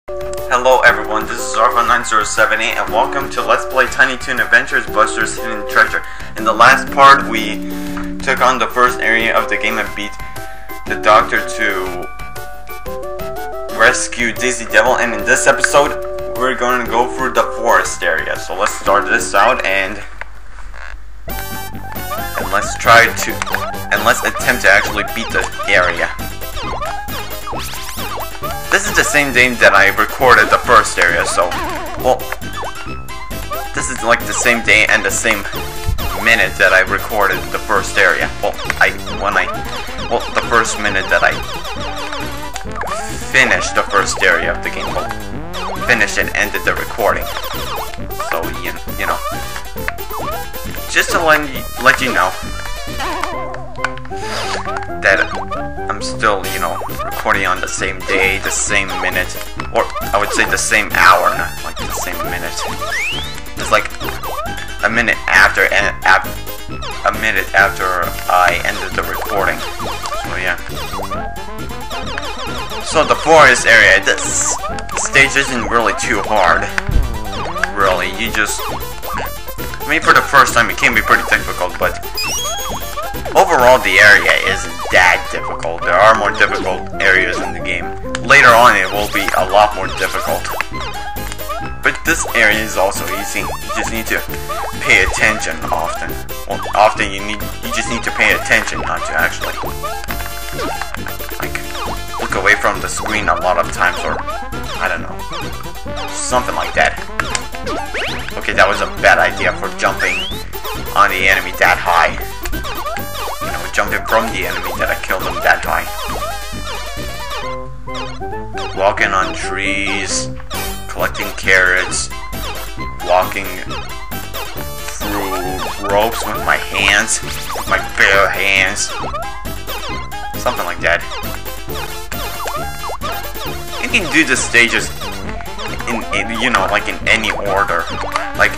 Hello everyone, this is Arfa9078 and welcome to Let's Play Tiny Toon Adventures Buster's Hidden Treasure. In the last part, we took on the first area of the game and beat the doctor to rescue Dizzy Devil, and in this episode, we're going to go through the forest area. So let's start this out and let's attempt to actually beat the area. This is the same day that I recorded the first area, so, well, this is like the same day and the same minute that I recorded the first area. Well, the first minute that I finished the first area of the game. Well, finished and ended the recording. So, you know, just to let you know that I'm still, you know, recording on the same day, the same minute, or I would say the same hour, not like the same minute. It's like a minute after I ended the recording. So yeah. So the forest area, this stage isn't really too hard. Really, I mean, for the first time it can be pretty difficult, but overall, the area isn't that difficult. There are more difficult areas in the game. Later on, it will be a lot more difficult. But this area is also easy. You just need to pay attention often. Well, often you just need to pay attention, not to actually like look away from the screen a lot of times, or I don't know, something like that. Okay, that was a bad idea for jumping on the enemy that high. Jumping from the enemy that I killed them that high. Walking on trees, collecting carrots, walking through ropes with my hands, with my bare hands. Something like that. You can do the stages in you know, like in any order. Like,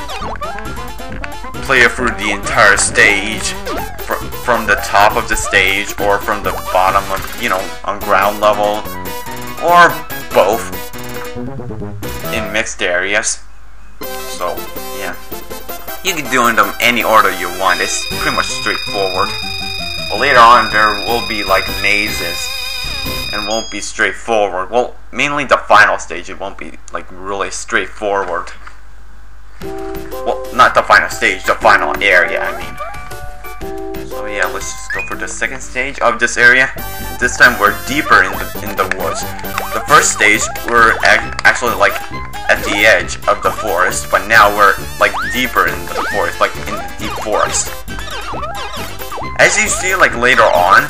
play it through the entire stage, from the top of the stage, or from the bottom of, you know, on ground level, or both in mixed areas. So yeah, you can do them any order you want. It's pretty much straightforward. But later on there will be like mazes and won't be straightforward. Well, mainly the final stage, it won't be like really straightforward. Well, not the final stage, the final area, I mean. So yeah, let's just go for the second stage of this area. This time we're deeper in the woods. The first stage we're actually like at the edge of the forest, but now we're like deeper in the forest, like in the deep forest. As you see, like later on,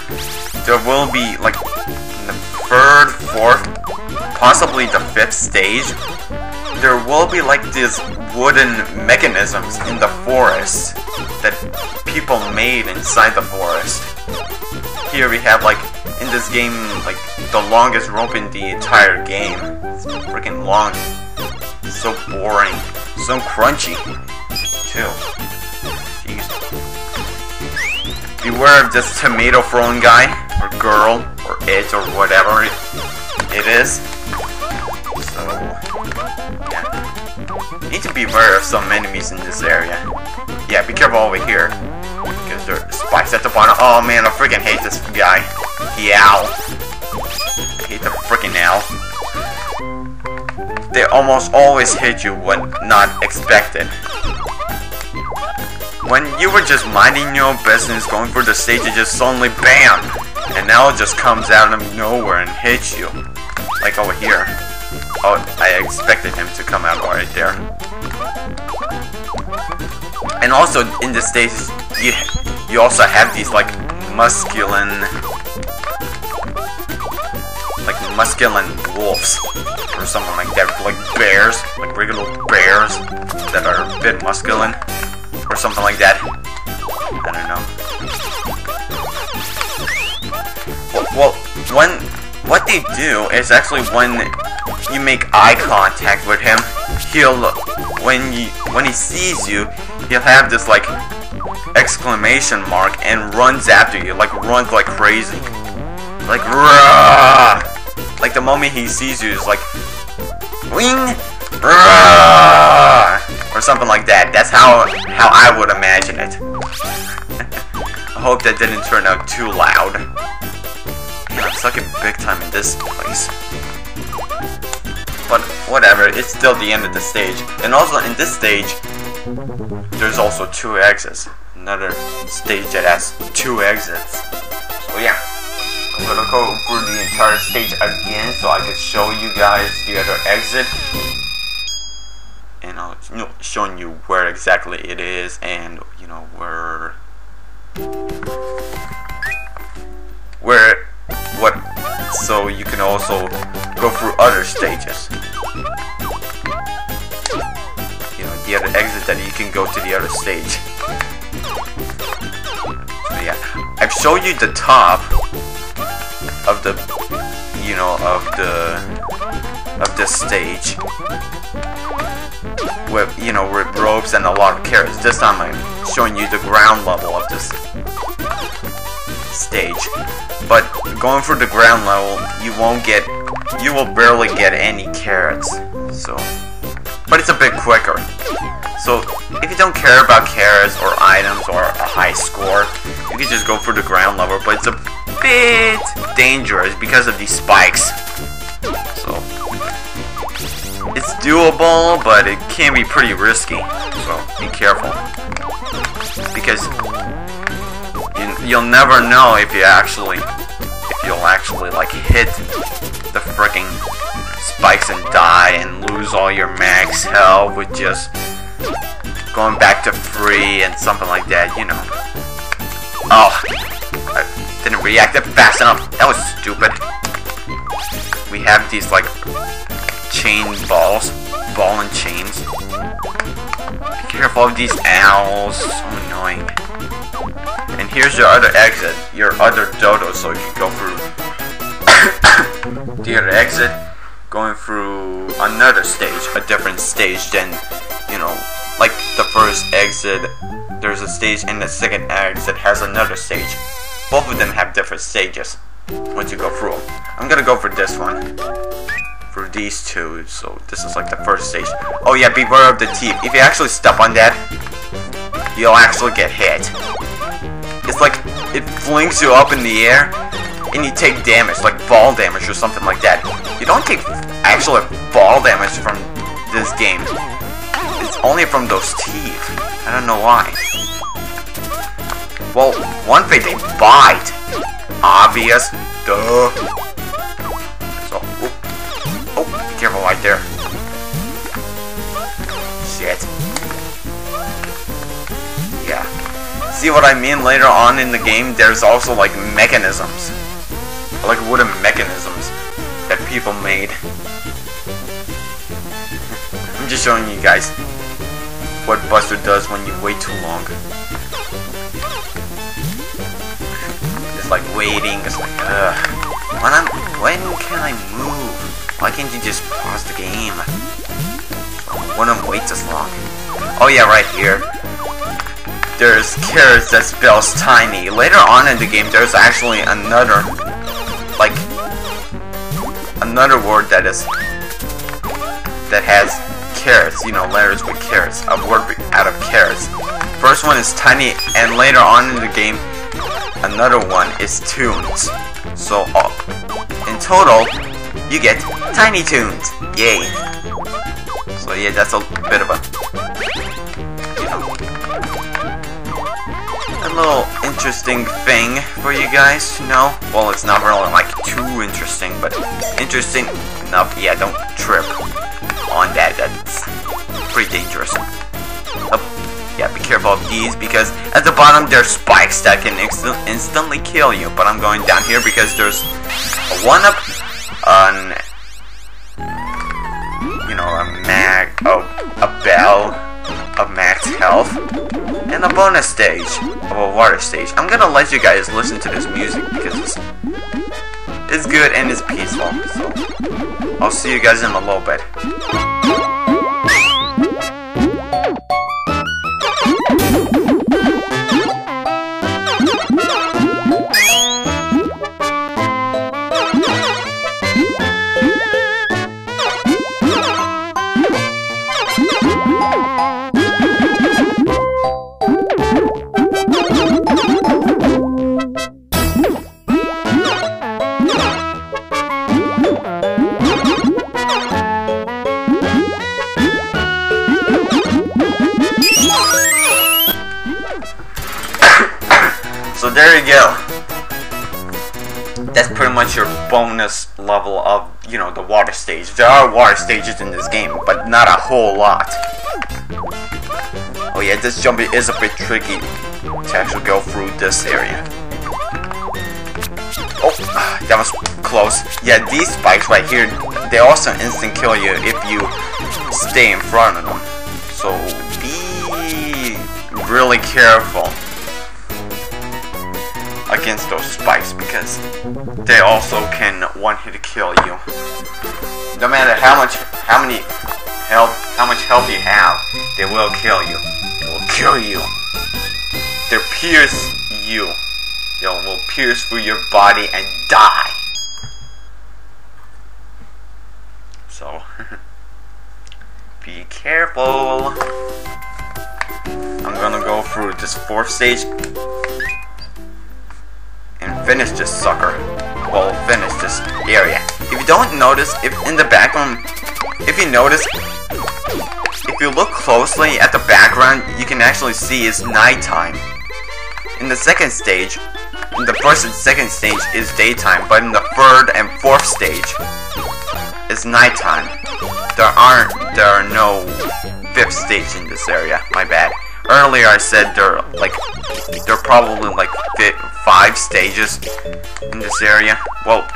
there will be like in the third, fourth, possibly the fifth stage, there will be like these wooden mechanisms in the forest that people made inside the forest. Here we have, like, in this game, like the longest rope in the entire game. It's freaking long. It's so boring. So crunchy too. Jeez. Beware of this tomato throwing guy, or girl, or it, or whatever it is. So yeah. Need to be aware of some enemies in this area. Yeah, be careful over here, because there are spikes at the bottom. Oh man, I freaking hate this guy. The owl. I hate the freaking owl. They almost always hit you when not expected. When you were just minding your business, going through the stage, it just suddenly BAM! An owl just comes out of nowhere and hits you. Like over here. Oh, I expected him to come out right there. And also in the stages, you also have these like musculine wolves or something like that, like bears, like regular bears that are a bit musculine or something like that. I don't know. Well, what they do is actually when you make eye contact with him, when he sees you, he'll have this like exclamation mark and runs after you, like runs like crazy, like rah! Like the moment he sees you, is like something like that. That's how I would imagine it. I hope that didn't turn out too loud. Man, I'm sucking big time in this place. But whatever, it's still the end of the stage. And also in this stage, there's also 2 exits. Another stage that has 2 exits. So yeah, I'm gonna go through the entire stage again so I can show you guys the other exit. And I'll showing you where exactly it is and what, so you can also go through other stages. The other exit that you can go to the other stage. So yeah, I've showed you the top of the of this stage with with ropes and a lot of carrots. This time I'm showing you the ground level of this stage. But going for the ground level, you will barely get any carrots. But it's a bit quicker. So if you don't care about carrots or items or a high score, you can just go for the ground level. But it's a bit dangerous because of these spikes. So it's doable, but it can be pretty risky. So be careful, because you'll never know if you'll actually like hit the freaking spikes and die and lose all your max health with just going back to free and something like that, Oh, I didn't react that fast enough. That was stupid. We have these like chain balls, ball and chains. Be careful of these owls, so annoying. And here's your other exit, your other dodo, so you can go through the other exit, going through another stage, a different stage than, like the first exit. There's a stage, and the second exit has another stage. Both of them have different stages once you go through them. I'm gonna go for this one, for these 2. So this is like the first stage. Oh yeah, beware of the teeth. If you actually step on that, you'll actually get hit. It's like it flings you up in the air and you take damage, like fall damage or something like that. You don't take actual fall damage from this game. It's only from those teeth. I don't know why. Well, one thing, they bite. Obvious. Duh. So, oh, be careful right there. Shit. Yeah. See what I mean? Later on in the game, there's also like mechanisms, like wooden mechanisms that people made. I'm just showing you guys what Buster does when you wait too long. It's like waiting. It's like, when can I move? Why can't you just pause the game? When I'm wait this long. Oh yeah, right here. There's carrots that spells tiny. Later on in the game, there's actually another word that has carrots, letters with carrots, a word out of carrots. First one is tiny, and later on in the game, another one is tunes. So in total, you get Tiny Tunes. Yay! So yeah, that's a bit of a little interesting thing for you guys to know. Well, it's not really like too interesting, but interesting enough. Yeah, don't trip on that. That's pretty dangerous. Oh, yeah, be careful of these, because at the bottom there's spikes that can instantly kill you. But I'm going down here because there's a one-up on, a bell of max health, and a bonus stage of a water stage. I'm gonna let you guys listen to this music because it's good and it's peaceful. So I'll see you guys in a little bit. there you go. That's pretty much your bonus level of, you know, the water stage. There are water stages in this game, but not a whole lot. Oh yeah, this jump is a bit tricky to actually go through this area. Oh, that was close. Yeah, these spikes right here, they also instant kill you if you stay in front of them. So be really careful against those spikes because they also can one-hit kill you. No matter how much health you have, they will kill you. They will kill you. They pierce you. They will pierce through your body and die. So be careful. I'm gonna go through this 4th stage and finish this sucker. Well, finish this area. If you don't notice, if in the background, if you notice, if you look closely at the background, you can actually see it's nighttime. In the 2nd stage, in the 1st and 2nd stage is daytime, but in the 3rd and 4th stage is nighttime. There are no 5th stage in this area. My bad. Earlier I said there are probably like 5 stages in this area. Well,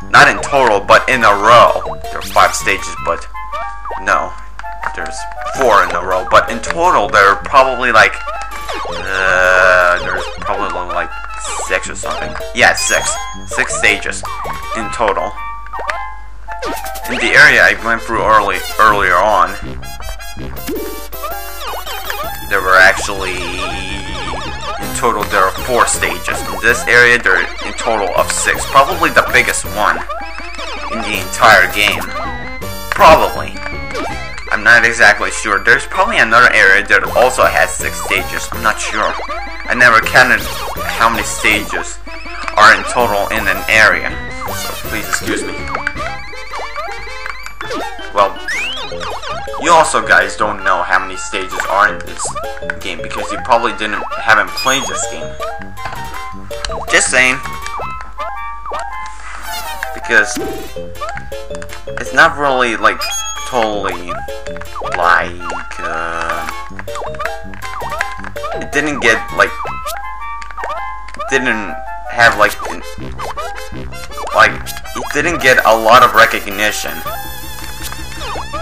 not in total, but in a row. There are 5 stages, but no, there's 4 in a row. But in total, there are probably like 6 or something. Yeah, 6 stages in total. In the area I went through earlier on, there were actually, in total, there are 4 stages. In this area, there are in total of 6. Probably the biggest one in the entire game. Probably. I'm not exactly sure. There's probably another area that also has 6 stages. I'm not sure. I never counted how many stages are in total in an area. So please excuse me. Well, you also guys don't know how many stages are in this game because you probably haven't played this game. Just saying. Because it's not really like totally like it didn't get like it didn't get a lot of recognition.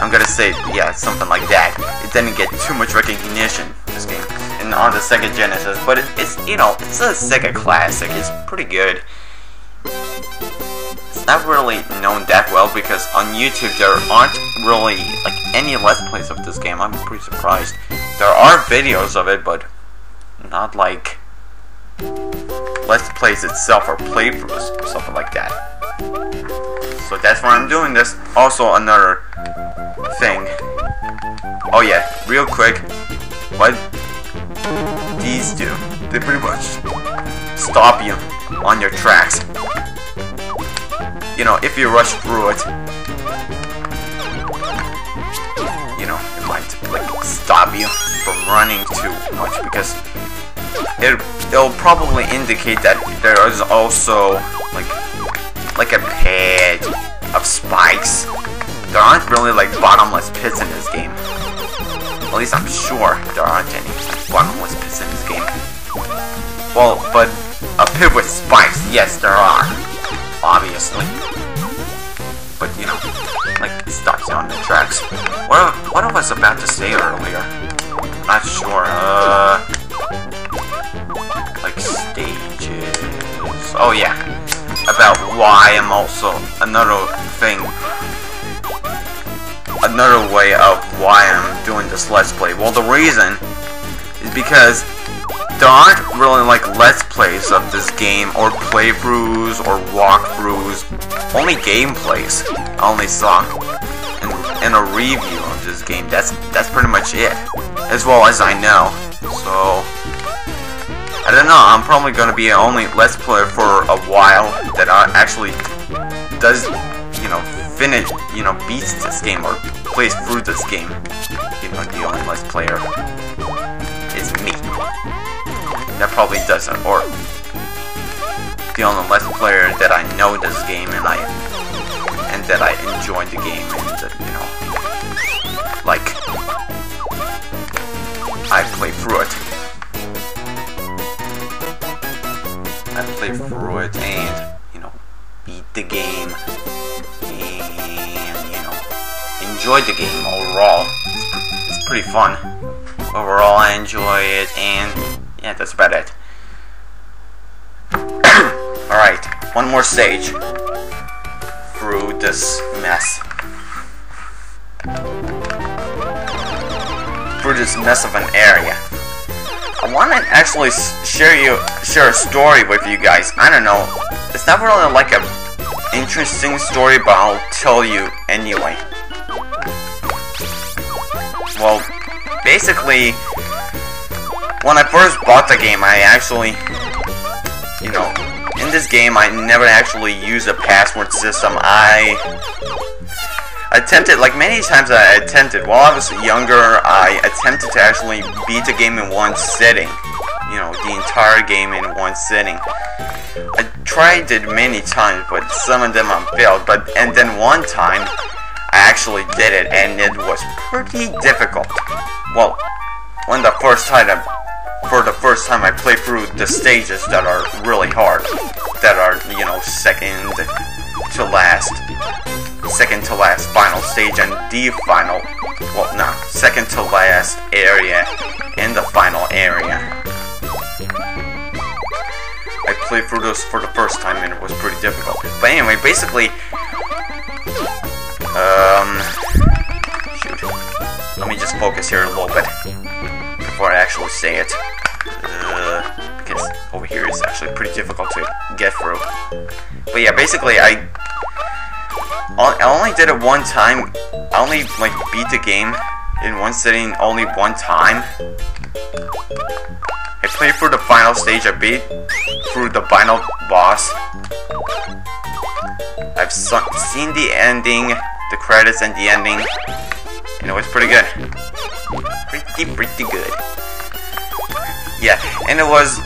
I'm gonna say, yeah, something like that. It didn't get too much recognition, this game, and on the Sega Genesis, but it's, you know, it's a Sega classic. It's pretty good. It's not really known that well because on YouTube there aren't really like any Let's Plays of this game. I'm pretty surprised. There are videos of it, but not like Let's Plays itself or playthroughs or something like that. So that's why I'm doing this. Also, another thing. Oh yeah, real quick. What these do? They pretty much stop you on your tracks. You know, if you rush through it, you know, it might like stop you from running too much because it'll probably indicate that there is also like a pad of spikes. There aren't really like bottomless pits in this game. At least I'm sure there aren't any bottomless pits in this game. Well, but a pit with spikes, yes there are. Obviously. But you know, like it stops you on the tracks. What I was about to say earlier? Not sure. Like stages. Oh yeah. About why I'm also another way of why I'm doing this Let's Play. Well, the reason is because there aren't really like Let's Plays of this game or playthroughs or walkthroughs. Only gameplays I only saw in a review of this game. That's pretty much it, as well as I know. So I don't know. I'm probably gonna be only Let's Player for a while that actually does, you know, finish, you know, beats this game or plays through this game. You know, the only Let's Player is me. That probably doesn't, or the only Let's Player that I know this game, and that I enjoy the game, and you know, like, I play through it. I play through it and, you know, beat the game and, you know, enjoy the game overall. It's pretty fun. Overall, I enjoy it, and yeah, that's about it. Alright, one more stage through this mess. Through this mess of an area. I want to actually share a story with you guys. I don't know. It's not really like a interesting story, but I'll tell you anyway. Well, basically, when I first bought the game, I actually, you know, in this game, I never actually used a password system. I attempted, like many times I attempted, while I was younger, I attempted to actually beat the game in one sitting. You know, the entire game in one sitting. I tried it many times, but some of them I failed. And then one time, I actually did it, and it was pretty difficult. Well, for the first time I played through the stages that are really hard, that are, you know, second to last final stage, and the final, well, no, second to last area and the final area. I played through those for the first time, and it was pretty difficult. But anyway, basically, shoot, let me just focus here a little bit before I actually say it, because over here is actually pretty difficult to get through. But yeah, basically, I only did it one time. I only, like, beat the game in one sitting only one time. I played through the final stage. I beat through the final boss. I've seen the ending, the credits and the ending, and it was pretty good. Pretty good. Yeah, and it was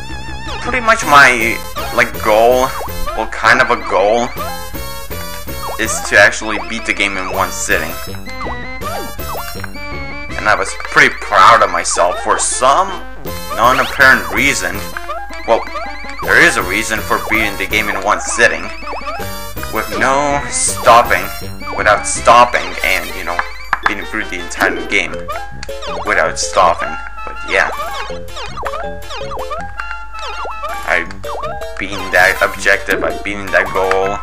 pretty much my, like, goal, well, kind of a goal, is to actually beat the game in one sitting. And I was pretty proud of myself for some non-apparent reason. Well, there is a reason for beating the game in one sitting, with no stopping, without stopping, and, you know, beating through the entire game without stopping. But yeah, I beaten that objective, I beaten that goal,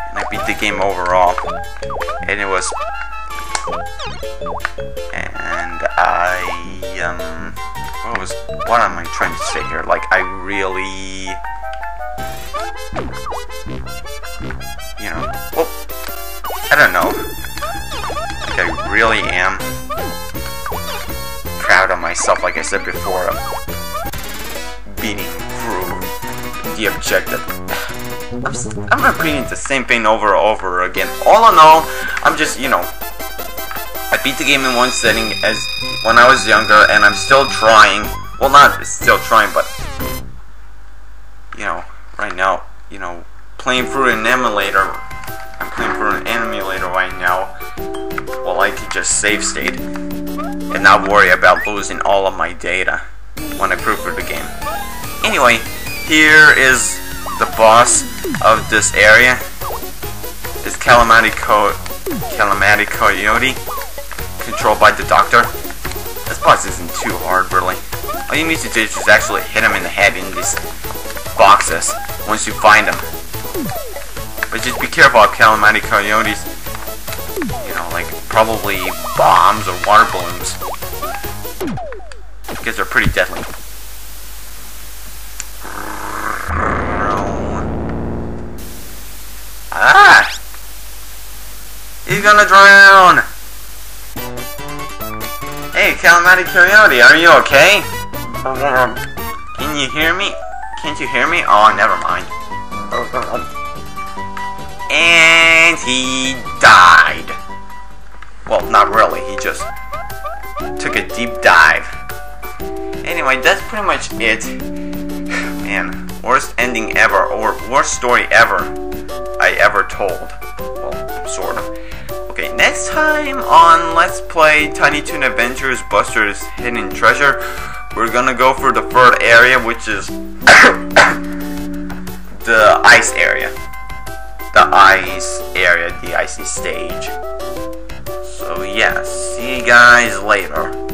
and I beat the game overall, and it was, and what am I trying to say here? Like, I really, you know, well, I don't know, like, I really am proud of myself, like I said before, of beating through the objective. I'm repeating the same thing over and over again. All in all, I'm just, you know, I beat the game in one sitting as when I was younger, and I'm still trying. Well, not still trying, but, you know, right now, you know, playing through an emulator. I'm playing through an emulator right now. Well, I could just save state and not worry about losing all of my data when I play through the game. Anyway, here is the boss of this area. It's Calamity Coyote, controlled by the Doctor. This boss isn't too hard, really. All you need to do is just actually hit him in the head in these boxes once you find them. But just be careful of Calamity Coyotes. You know, like probably bombs or water balloons, because they're pretty deadly. Ah! He's gonna drown! Hey, Calamity Coyote, are you okay? Can you hear me? Can't you hear me? Oh, never mind. And he died. Well, not really, he just took a deep dive. Anyway, that's pretty much it. Man, Worst ending ever, or worst story ever I ever told. Well, sort of. Okay, next time on Let's Play Tiny Toon Adventures Buster's Hidden Treasure, we're gonna go for the third area, which is the ice area. The ice area, the icy stage. So yeah, see you guys later.